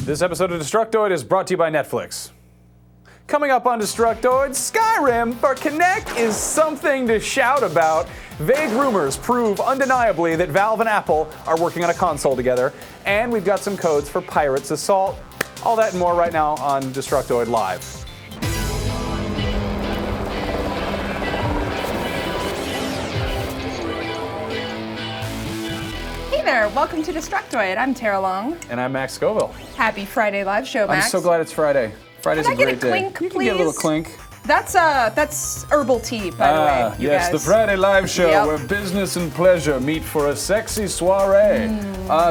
This episode of Destructoid is brought to you by Netflix. Coming up on Destructoid, Skyrim for Kinect is something to shout about. Vague rumors prove undeniably that Valve and Apple are working on a console together. And we've got some codes for Pirates Assault. All that and more right now on Destructoid Live. Hey there, welcome to Destructoid. I'm Tara Long. And I'm Max Scoville. Happy Friday live show, Max. I'm so glad it's Friday. Friday's Can a I get great a day. clink, You can please? get a little clink. That's herbal tea, by the way. You Yes, guys. the Friday live show Yep. where business and pleasure meet for a sexy soiree.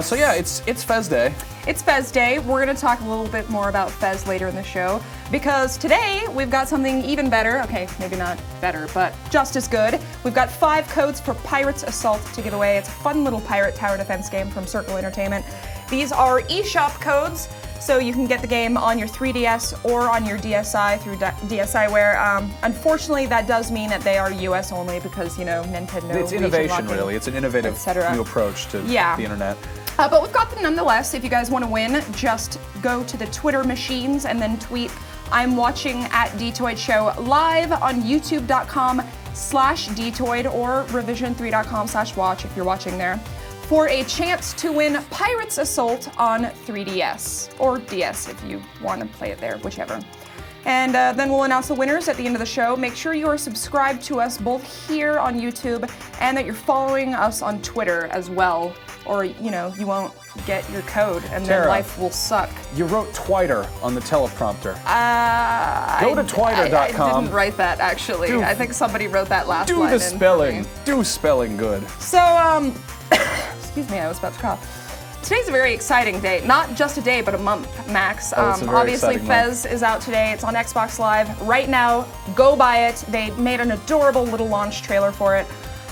So yeah, it's Fez Day. It's Fez Day. We're going to talk a little bit more about Fez later in the show because today we've got something even better. Okay, maybe not better, but just as good. We've got 5 codes for Pirates Assault to give away. It's a fun little pirate tower defense game from Circle Entertainment. These are eShop codes, so you can get the game on your 3DS or on your DSi through DSiWare. Unfortunately, that does mean that they are US only because, Nintendo. It's innovation, really. It's an innovative new approach to the internet. But we've got them nonetheless. If you guys want to win, just go to the Twitter machines and then tweet, "I'm watching at Dtoid Show" live on youtube.com/Dtoid or revision3.com/watch if you're watching there, for a chance to win Pirates Assault on 3DS or DS if you want to play it there, whichever. And then we'll announce the winners at the end of the show. Make sure you are subscribed to us both here on YouTube and that you're following us on Twitter as well, or you won't get your code and Tara, then life will suck. You wrote Twiter on the teleprompter. Go to twiter.com. I didn't write that actually. I think somebody wrote that last line. Do the spelling. Do spelling good. So, excuse me, I was about to cough. Today's a very exciting day. Not just a day, but a month, Max. It's a very Obviously, exciting Fez is out today. It's on Xbox Live right now. Go buy it. They made an adorable little launch trailer for it.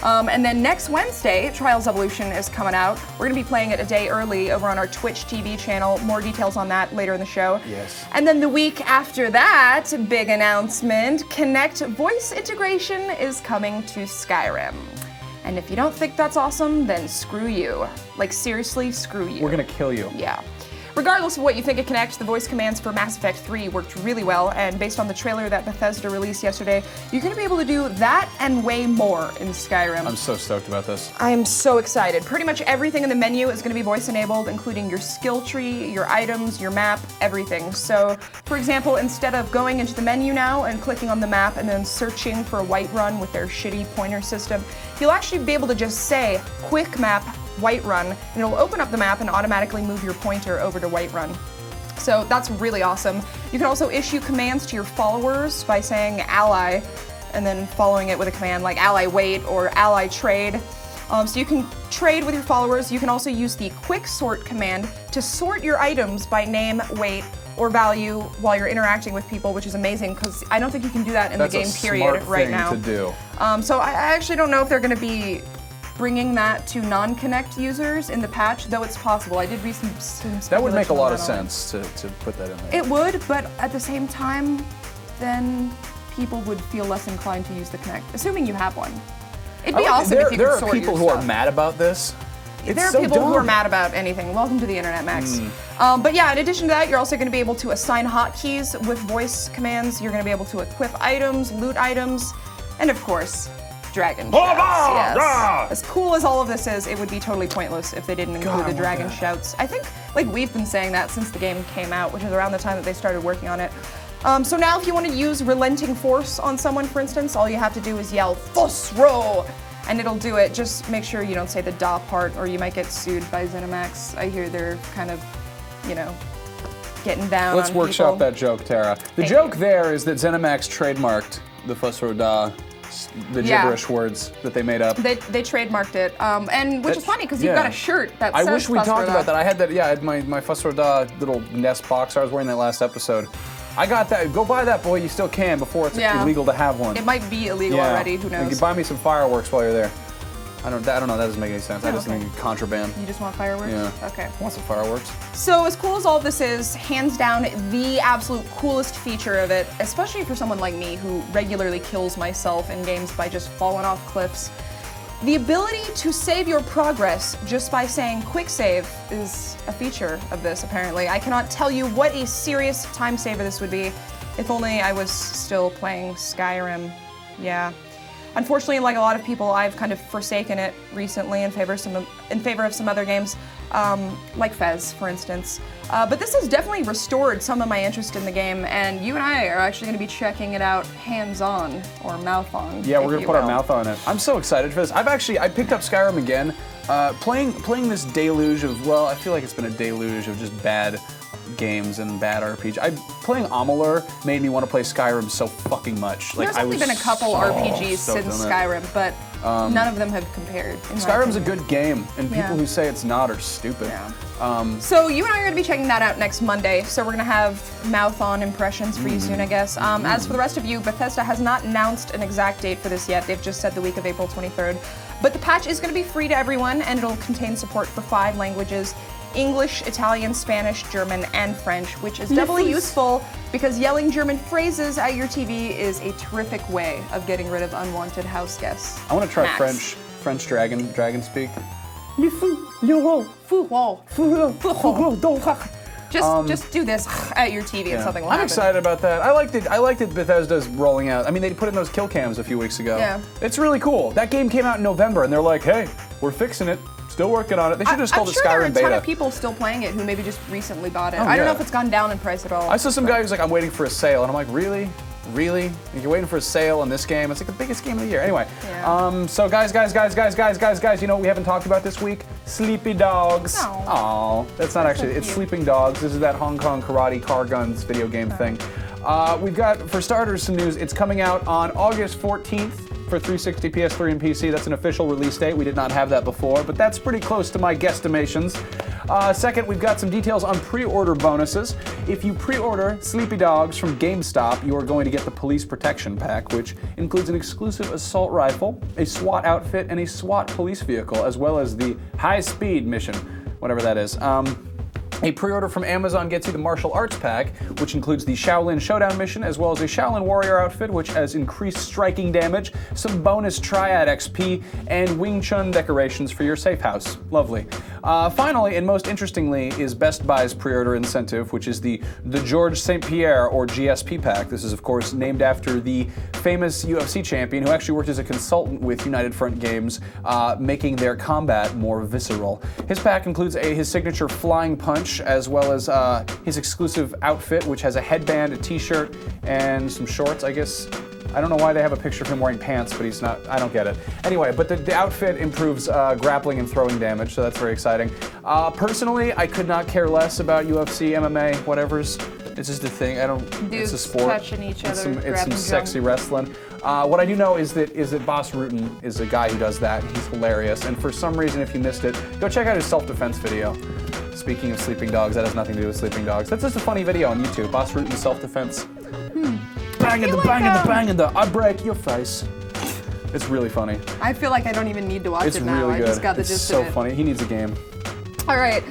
And then next Wednesday, Trials Evolution is coming out. We're going to be playing it a day early over on our Twitch TV channel. More details on that later in the show. Yes. And then the week after that, big announcement, Kinect voice integration is coming to Skyrim. And if you don't think that's awesome, then screw you. Like, seriously, screw you. We're gonna kill you. Yeah. Regardless of what you think of Kinect, the voice commands for Mass Effect 3 worked really well, and based on the trailer that Bethesda released yesterday, you're going to be able to do that and way more in Skyrim. I'm so stoked about this. I am so excited. Pretty much everything in the menu is going to be voice enabled, including your skill tree, your items, your map, everything. So, for example, instead of going into the menu now and clicking on the map and then searching for a Whiterun with their shitty pointer system, you'll actually be able to just say, "Quick map, Whiterun," and it'll open up the map and automatically move your pointer over to Whiterun. So that's really awesome. You can also issue commands to your followers by saying ally and then following it with a command like ally wait or ally trade. So you can trade with your followers. You can also use the quick sort command to sort your items by name, weight, or value while you're interacting with people, which is amazing because I don't think you can do that in the game period right now. That's a smart thing to do. So I actually don't know if they're going to be bringing that to non-Kinect users in the patch, though it's possible. I did read some speculation. That would make a lot of on that sense to put that in there. It would, but at the same time, then people would feel less inclined to use the Kinect, assuming you have one. It'd be awesome if you could sort your stuff. There are people who are mad about this. There are people who are mad about anything. Welcome to the internet, Max. But yeah, in addition to that, you're also going to be able to assign hotkeys with voice commands. You're going to be able to equip items, loot items, and of course, dragon shouts. Yes. As cool as all of this is, it would be totally pointless if they didn't include the dragon shouts. I think we've been saying that since the game came out, which is around the time that they started working on it. So now if you want to use Relenting Force on someone, for instance, all you have to do is yell "Fosro!" and it'll do it. Just make sure you don't say the "da" part or you might get sued by ZeniMax. I hear they're kind of, getting down Let's on workshop people. that joke, Tara. The joke there is that ZeniMax trademarked the Fosro Da, the gibberish words that they made up. They trademarked it, and which is funny because you've got a shirt that says I wish we talked Fosro about that. I had that. Yeah, I had my Fosro Da little Nest box. I was wearing that last episode. I got that. Go buy that, boy. You still can before it's illegal to have one. It might be illegal already. Who knows? You can buy me some fireworks while you're there. I don't know. That doesn't make any sense. I just think contraband. You just want fireworks? Yeah. Okay. I want some fireworks. So as cool as all of this is, hands down, the absolute coolest feature of it, especially for someone like me who regularly kills myself in games by just falling off cliffs, The ability to save your progress just by saying quick save is a feature of this, apparently. I cannot tell you what a serious time saver this would be. If only I was still playing Skyrim. Yeah. Unfortunately, like a lot of people, I've kind of forsaken it recently in favor of some other games, like Fez, for instance. But this has definitely restored some of my interest in the game, and you and I are actually going to be checking it out hands-on, or mouth-on. Yeah, we're going to put our mouth on it. I'm so excited for this. I picked up Skyrim again, playing this deluge of, well, I feel like it's been a deluge of just bad games and bad RPG. Playing Amalur made me want to play Skyrim so fucking much. There's only been a couple RPGs since Skyrim, but none of them have compared. Skyrim's a good game, and people who say it's not are stupid. Yeah. So you and I are going to be checking that out next Monday, so we're going to have mouth-on impressions for you soon, I guess. As for the rest of you, Bethesda has not announced an exact date for this yet. They've just said the week of April 23rd. But the patch is going to be free to everyone, and it'll contain support for 5 languages: English, Italian, Spanish, German, and French, which is doubly useful because yelling German phrases at your TV is a terrific way of getting rid of unwanted house guests. I want to try French dragon speak. Just do this at your TV and something will happen. I'm excited about that. I liked it Bethesda's rolling out. I mean, they put in those kill cams a few weeks ago. Yeah. It's really cool. That game came out in November, and they're like, hey, we're fixing it. Still working on it. They should just call it Skyrim Beta. I'm sure there are a ton of people still playing it who maybe just recently bought it. I don't know if it's gone down in price at all. I saw some guy who's like, I'm waiting for a sale, and I'm like, really? Really? You're waiting for a sale on this game? It's like the biggest game of the year. Anyway, so guys, you know what we haven't talked about this week? Sleepy Dogs. Oh, that's not actually, it's Sleeping Dogs. This is that Hong Kong karate car guns video game thing. We've got, for starters, some news. It's coming out on August 14th. For 360, PS3, and PC. That's an official release date. We did not have that before, but that's pretty close to my guesstimations. Second, we've got some details on pre-order bonuses. If you pre-order Sleepy Dogs from GameStop, you are going to get the Police Protection Pack, which includes an exclusive assault rifle, a SWAT outfit, and a SWAT police vehicle, as well as the high-speed mission, whatever that is. A pre-order from Amazon gets you the Martial Arts Pack, which includes the Shaolin Showdown mission, as well as a Shaolin Warrior outfit, which has increased striking damage, some bonus Triad XP, and Wing Chun decorations for your safe house. Lovely. Finally, and most interestingly, is Best Buy's pre-order incentive, which is the Georges St. Pierre, or GSP Pack. This is, of course, named after the famous UFC champion who actually worked as a consultant with United Front Games, making their combat more visceral. His pack includes his signature flying punch, as well as his exclusive outfit, which has a headband, a t-shirt, and some shorts, I guess. I don't know why they have a picture of him wearing pants, but he's not, I don't get it. Anyway, but the outfit improves grappling and throwing damage, so that's very exciting. Personally, I could not care less about UFC, MMA, whatever's. It's just a thing. It's a sport. Touching each other, it's some sexy wrestling. What I do know is that Boss Rutan is a guy who does that. He's hilarious. And for some reason, if you missed it, go check out his self-defense video. Speaking of sleeping dogs, that has nothing to do with sleeping dogs. That's just a funny video on YouTube. Boss Rutan self-defense. Banging the, I break your face. It's really funny. I feel like I don't even need to watch it now. Really good. I just got the gist of it. It's so funny. He needs a game. All right.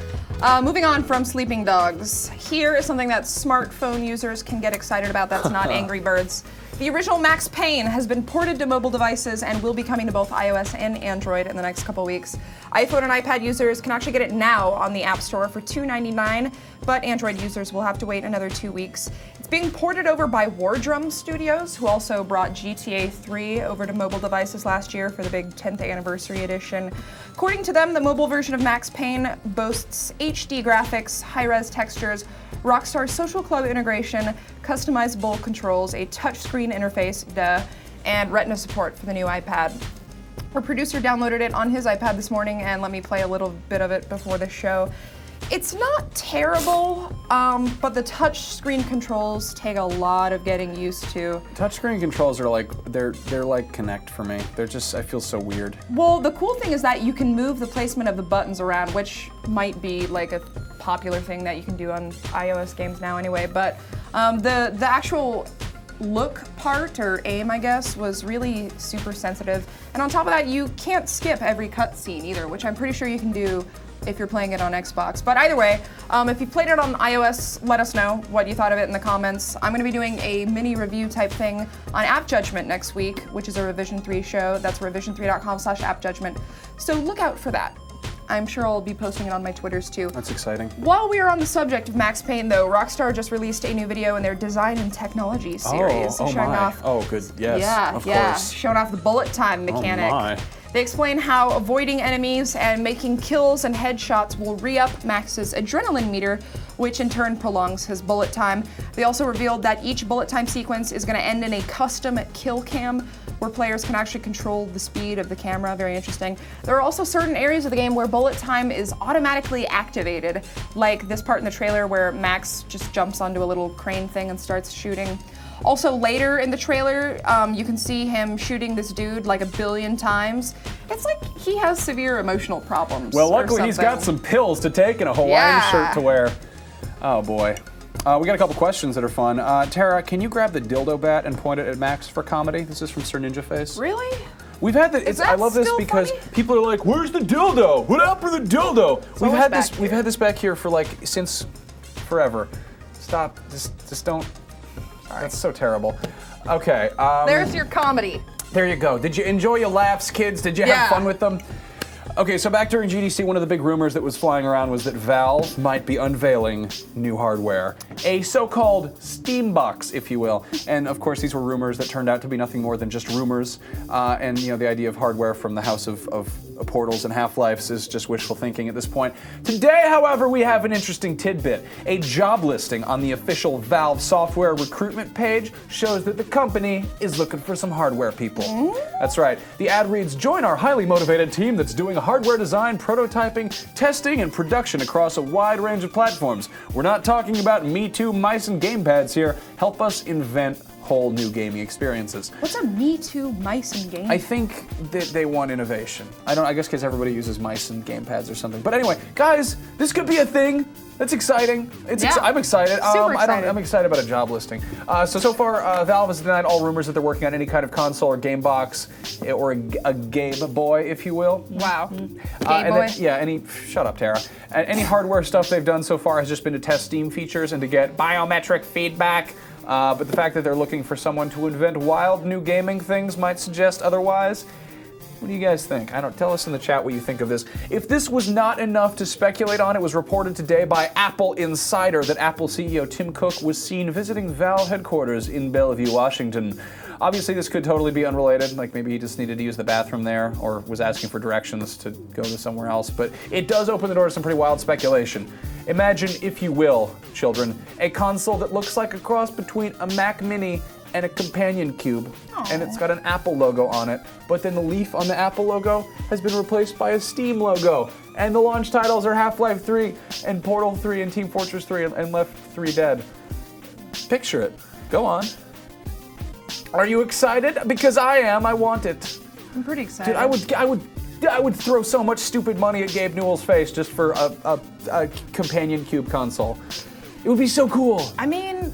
Moving on from Sleeping Dogs, here is something that smartphone users can get excited about that's not Angry Birds. The original Max Payne has been ported to mobile devices and will be coming to both iOS and Android in the next couple weeks. iPhone and iPad users can actually get it now on the App Store for $2.99, but Android users will have to wait another 2 weeks. It's being ported over by Wardrum Studios, who also brought GTA 3 over to mobile devices last year for the big 10th anniversary edition. According to them, the mobile version of Max Payne boasts HD graphics, high-res textures, Rockstar Social Club integration, customizable controls, a touchscreen interface, and Retina support for the new iPad. Our producer downloaded it on his iPad this morning and let me play a little bit of it before the show. It's not terrible, but the touchscreen controls take a lot of getting used to. Touchscreen controls are like, they're like Kinect for me. They're just, I feel so weird. Well, the cool thing is that you can move the placement of the buttons around, which might be like a popular thing that you can do on iOS games now anyway, but the actual look part, or aim I guess, was really super sensitive. And on top of that, you can't skip every cutscene either, which I'm pretty sure you can do if you're playing it on Xbox. But either way, if you played it on iOS, let us know what you thought of it in the comments. I'm going to be doing a mini review type thing on App Judgment next week, which is a Revision 3 show. That's revision3.com/appjudgment. So look out for that. I'm sure I'll be posting it on my Twitters too. That's exciting. While we are on the subject of Max Payne, though, Rockstar just released a new video in their Design and Technology series, showing off. Oh, good. Yes. Of course. Showing off the bullet time mechanic. Oh my. They explain how avoiding enemies and making kills and headshots will re-up Max's adrenaline meter, which in turn prolongs his bullet time. They also revealed that each bullet time sequence is going to end in a custom kill cam, where players can actually control the speed of the camera. Very interesting. There are also certain areas of the game where bullet time is automatically activated, like this part in the trailer where Max just jumps onto a little crane thing and starts shooting. Also later in the trailer, you can see him shooting this dude like 1 billion times. It's like he has severe emotional problems. Well, luckily he's got some pills to take and a Hawaiian shirt to wear. Oh boy. We got a couple questions that are fun. Tara, can you grab the dildo bat and point it at Max for comedy? This is from Sir Ninja Face. Really? We've had that. I love this because people are like, "Where's the dildo? What happened to the dildo?" We've had this back here for like since forever. Stop. Just don't. That's so terrible. Okay. There's your comedy. There you go. Did you enjoy your laughs, kids? Did you have fun with them? Okay, so back during GDC, one of the big rumors that was flying around was that Valve might be unveiling new hardware. A so-called Steambox, if you will. And of course, these were rumors that turned out to be nothing more than just rumors. And you know, the idea of hardware from the house of Portals and Half-Lives is just wishful thinking at this point. Today, however, we have an interesting tidbit. A job listing on the official Valve software recruitment page shows that the company is looking for some hardware people. That's right. The ad reads, "Join our highly motivated team that's doing hardware design, prototyping, testing, and production across a wide range of platforms. We're not talking about Me Too mice and gamepads here. Help us invent whole new gaming experiences." What's a Me Too mice and gamepads? I think that they want innovation. I guess because everybody uses mice and gamepads or something. But anyway, guys, this could be a thing. That's exciting. I'm excited. Super excited. I'm excited about a job listing. So far, Valve has denied all rumors that they're working on any kind of console or game box or a Game Boy, if you will. Wow. Game Boy? Shut up, Tara. Any hardware stuff they've done so far has just been to test Steam features and to get biometric feedback. But the fact that they're looking for someone to invent wild new gaming things might suggest otherwise. What do you guys think? Tell us in the chat what you think of this. If this was not enough to speculate on, it was reported today by Apple Insider that Apple CEO Tim Cook was seen visiting Valve headquarters in Bellevue, Washington. Obviously, this could totally be unrelated, like maybe he just needed to use the bathroom there or was asking for directions to go to somewhere else, but it does open the door to some pretty wild speculation. Imagine, if you will, children, a console that looks like a cross between a Mac Mini and a companion cube. Aww. And it's got an Apple logo on it, but then the leaf on the Apple logo has been replaced by a Steam logo. And the launch titles are Half-Life 3 and Portal 3 and Team Fortress 3 and Left 3 Dead. Picture it. Go on. Are you excited? Because I am. I want it. I'm pretty excited. Dude, I would throw so much stupid money at Gabe Newell's face just for a companion cube console. It would be so cool. I mean,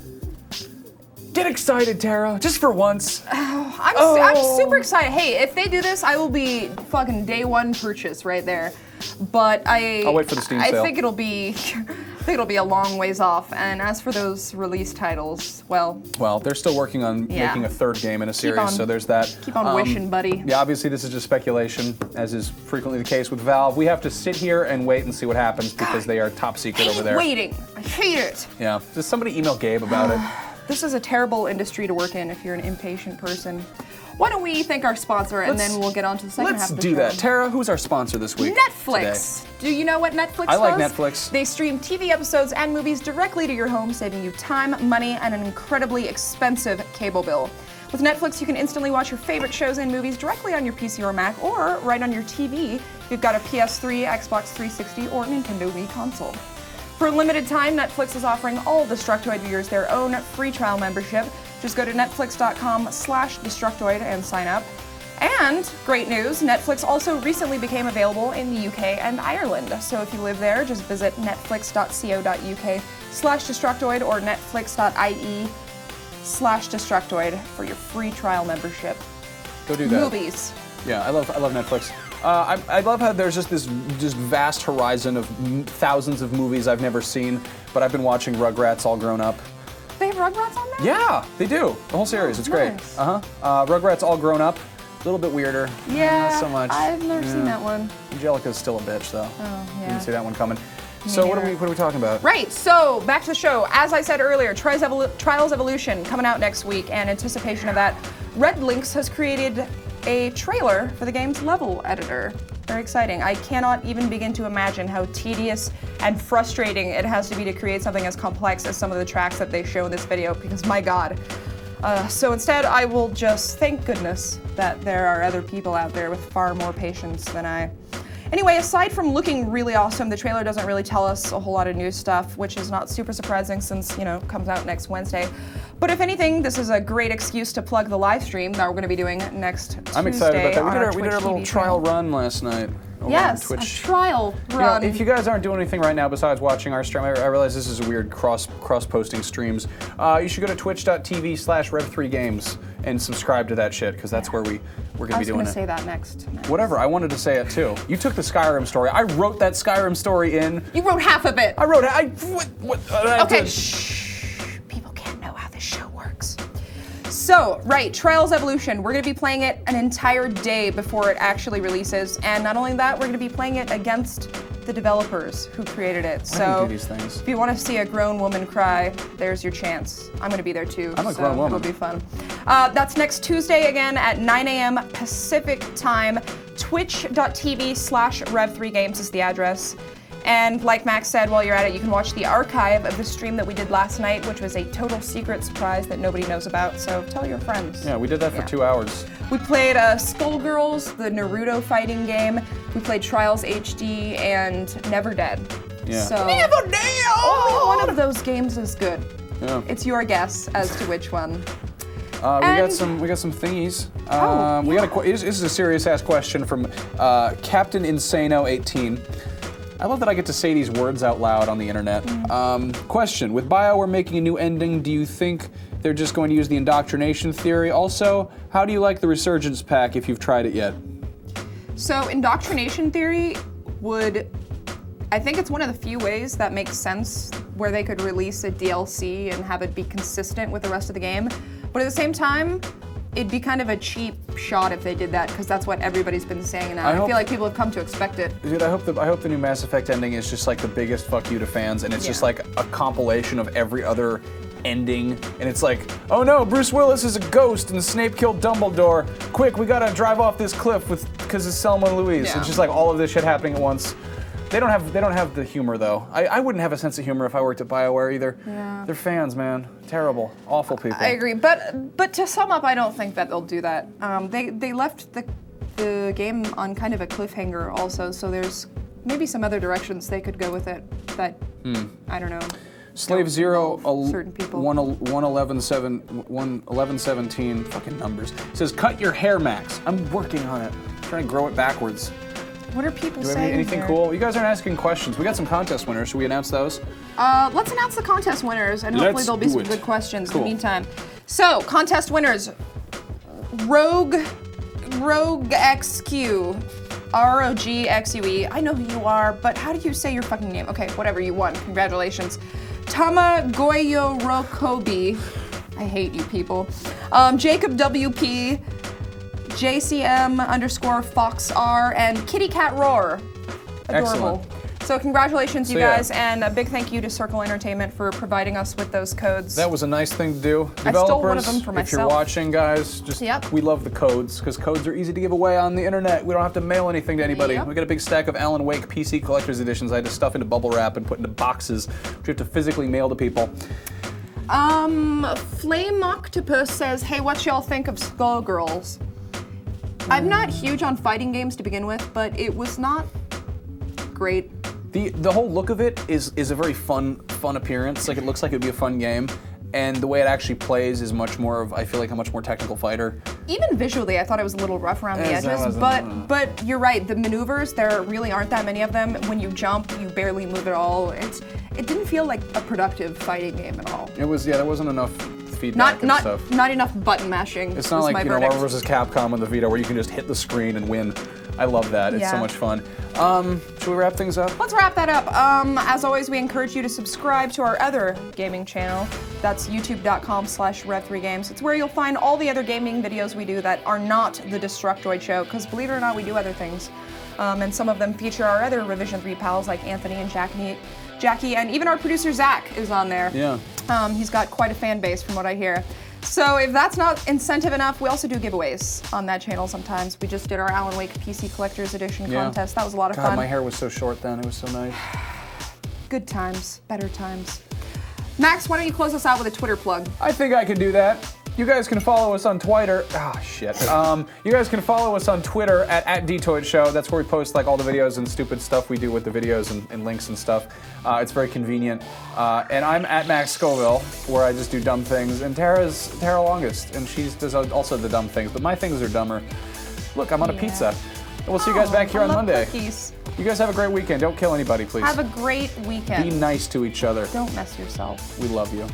get excited, Tara, just for once. I'm super excited. Hey, if they do this, I will be fucking day one purchase right there. But I'll wait for the Steam sale. I think it'll be a long ways off. And as for those release titles, well, they're still working on making a third game in a series, so there's that. Keep on wishing, buddy. Yeah, obviously this is just speculation, as is frequently the case with Valve. We have to sit here and wait and see what happens because they are top secret over there. Waiting. I hate it. Yeah. Does somebody email Gabe about it? This is a terrible industry to work in if you're an impatient person. Why don't we thank our sponsor and then we'll get on to the second half of the show. Let's do that. Tara, who's our sponsor this week? Netflix. Today? Do you know what Netflix does? I like Netflix. They stream TV episodes and movies directly to your home, saving you time, money, and an incredibly expensive cable bill. With Netflix, you can instantly watch your favorite shows and movies directly on your PC or Mac, or right on your TV if you've got a PS3, Xbox 360, or Nintendo Wii console. For a limited time, Netflix is offering all Destructoid viewers their own free trial membership. Just go to netflix.com/Destructoid and sign up. And, great news, Netflix also recently became available in the UK and Ireland. So if you live there, just visit netflix.co.uk/Destructoid or netflix.ie/Destructoid for your free trial membership. Go do that. Movies. Yeah, I love Netflix. I love how there's just this vast horizon of thousands of movies I've never seen, but I've been watching Rugrats all grown up. They have Rugrats on there? Yeah, they do. The whole series. It's great. Nice. Rugrats all grown up. A little bit weirder. Yeah, Not so much. I've never seen that one. Angelica's still a bitch, though. Oh, yeah. Didn't see that one coming. So what are we talking about? Right, so back to the show. As I said earlier, Trials Evolution coming out next week, and in anticipation of that, Red Lynx has created a trailer for the game's level editor. Very exciting. I cannot even begin to imagine how tedious and frustrating it has to be to create something as complex as some of the tracks that they show in this video, because my god. So instead, I will just thank goodness that there are other people out there with far more patience than I. Anyway, aside from looking really awesome, the trailer doesn't really tell us a whole lot of new stuff, which is not super surprising since, it comes out next Wednesday. But if anything, this is a great excuse to plug the live stream that we're going to be doing next Tuesday. I'm excited about that. We did our little TV trial run last night. Yes, Twitch. a trial run. If you guys aren't doing anything right now besides watching our stream, I realize this is a weird cross-posting streams. You should go to twitch.tv/rev3games and subscribe to that shit, because that's where we're going to be doing it. I was going to say that next. Whatever, I wanted to say it too. You took the Skyrim story. I wrote that Skyrim story in. You wrote half of it. I wrote it. Okay, shh. People can't know how this show works. So, right, Trials Evolution. We're going to be playing it an entire day before it actually releases, and not only that, we're going to be playing it against the developers who created it. Why do you do these things? If you want to see a grown woman cry, there's your chance. I'm going to be there too. I'm a grown woman. It'll be fun. That's next Tuesday again at 9 a.m. Pacific time. Twitch.tv/rev3games is the address. And like Max said, while you're at it, you can watch the archive of the stream that we did last night, which was a total secret surprise that nobody knows about, so tell your friends. Yeah, we did that for 2 hours. We played Skullgirls, the Naruto fighting game. We played Trials HD and Never Dead. Yeah. So Never Dead! Only one of those games is good. Yeah. It's your guess as to which one. We got some thingies. This is a serious ass question from Captain Insano18. I love that I get to say these words out loud on the internet. Question, with BioWare making a new ending, do you think they're just going to use the indoctrination theory? Also, how do you like the Resurgence pack if you've tried it yet? So indoctrination theory I think it's one of the few ways that makes sense where they could release a DLC and have it be consistent with the rest of the game. But at the same time, it'd be kind of a cheap shot if they did that, because that's what everybody's been saying now. I feel like people have come to expect it. Dude, I hope the new Mass Effect ending is just like the biggest fuck you to fans, and it's just like a compilation of every other ending, and it's like, oh no, Bruce Willis is a ghost and Snape killed Dumbledore. Quick, we gotta drive off this cliff because it's Selma and Louise. Yeah. It's just like all of this shit happening at once. They don't have the humor though. I wouldn't have a sense of humor if I worked at BioWare either. Yeah. They're fans, man. Terrible, awful people. I agree, but to sum up, I don't think that they'll do that. They left the game on kind of a cliffhanger also, so there's maybe some other directions they could go with it that I don't know. Slave Zero, certain people. 11117, fucking numbers. Says, cut your hair, Max. I'm working on it. I'm trying to grow it backwards. What are people saying? Do we have anything here? cool? You guys aren't asking questions. We got some contest winners. Should we announce those? Let's announce the contest winners, and hopefully there'll be some good questions in the meantime. So, contest winners. Rogue XQ. ROGXUE. I know who you are, but how do you say your fucking name? Okay, whatever, you won. Congratulations. Tamagoyo Rokobi. I hate you people. Jacob WP. JCM_FoxR, and Kitty Cat Roar. Adorable. Excellent. So congratulations, you guys, and a big thank you to Circle Entertainment for providing us with those codes. That was a nice thing to do. I stole one of them for if you're myself. watching, guys, we love the codes, because codes are easy to give away on the internet. We don't have to mail anything to anybody. Yep. We got a big stack of Alan Wake PC Collector's Editions I had to stuff into bubble wrap and put into boxes, which we have to physically mail to people. Flame Octopus says, hey, what y'all think of Skullgirls? I'm not huge on fighting games to begin with, but it was not great. The whole look of it is a very fun appearance. Like, it looks like it'd be a fun game, and the way it actually plays is much more of, I feel like, a much more technical fighter. Even visually, I thought it was a little rough around the edges, but you're right. The maneuvers, there really aren't that many of them. When you jump, you barely move at all. It didn't feel like a productive fighting game at all. It was, there wasn't enough feedback and stuff. Not enough button mashing. It's not like, Marvel vs. Capcom on the Vita where you can just hit the screen and win. I love that. It's so Yeah. much fun. Should we wrap things up? Let's wrap that up. As always, we encourage you to subscribe to our other gaming channel. That's youtube.com/Rev3Games. It's where you'll find all the other gaming videos we do that are not the Destructoid Show, because believe it or not, we do other things. And some of them feature our other Revision 3 pals like Anthony and Jackie, and even our producer Zach is on there. Yeah. He's got quite a fan base from what I hear. So if that's not incentive enough, we also do giveaways on that channel sometimes. We just did our Alan Wake PC Collector's Edition contest. That was a lot of God, fun. my hair was so short then. It was so nice. Good times, better times. Max, why don't you close us out with a Twitter plug? I think I can do that. You guys can follow us on Twitter. Shit. You guys can follow us on Twitter at @DToidShow. That's where we post like all the videos and stupid stuff we do with the videos and links and stuff. It's very convenient. And I'm at Max Scoville, where I just do dumb things. And Tara's Tara Longest, and she does also the dumb things. But my things are dumber. Look, I'm on a pizza. And we'll see you guys back here on Monday. Cookies. You guys have a great weekend. Don't kill anybody, please. Have a great weekend. Be nice to each other. Don't mess yourself. We love you.